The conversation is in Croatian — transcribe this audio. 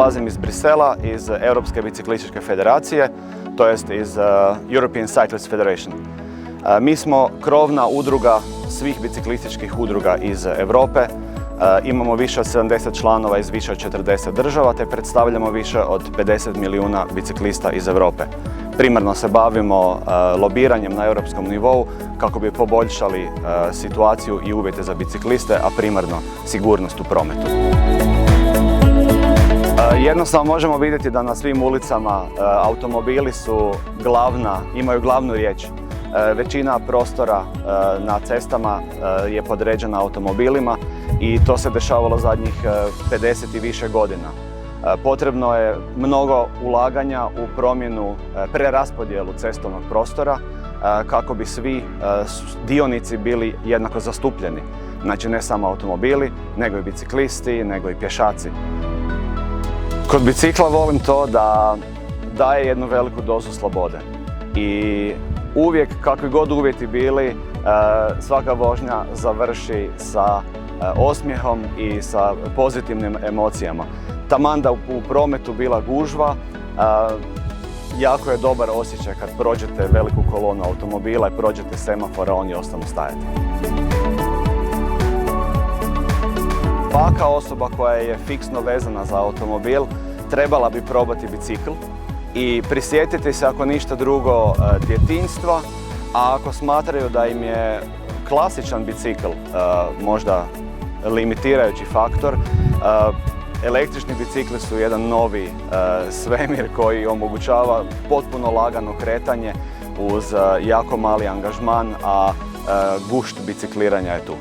dolazim iz Brisela, iz Europske biciklističke federacije, to jest iz European Cyclist Federation. Mi smo krovna udruga svih biciklističkih udruga iz Europe. Imamo više od 70 članova iz više od 40 država, te predstavljamo više od 50 milijuna biciklista iz Europe. Primarno se bavimo lobiranjem na europskom nivou kako bi poboljšali situaciju i uvjete za bicikliste, a primarno sigurnost u prometu. Jednostavno možemo vidjeti da na svim ulicama automobili imaju glavnu riječ. Većina prostora na cestama je podređena automobilima i to se dešavalo zadnjih 50 i više godina. Potrebno je mnogo ulaganja u promjenu, preraspodjelu cestovnog prostora kako bi svi dionici bili jednako zastupljeni. Znači ne samo automobili, nego i biciklisti, nego i pješaci. Kod bicikla volim to da daje jednu veliku dozu slobode i uvijek, kakvi god uvjeti bili, svaka vožnja završi sa osmijehom i sa pozitivnim emocijama. Taman da u prometu bila gužva, jako je dobar osjećaj kad prođete veliku kolonu automobila i prođete semafora, oni ostanu stajati. Svaka osoba koja je fiksno vezana za automobil trebala bi probati bicikl i prisjetiti se, ako ništa drugo, djetinjstva, a ako smatraju da im je klasičan bicikl možda limitirajući faktor, električni bicikli su jedan novi svemir koji omogućava potpuno lagano kretanje uz jako mali angažman, a gušt bicikliranja je tu.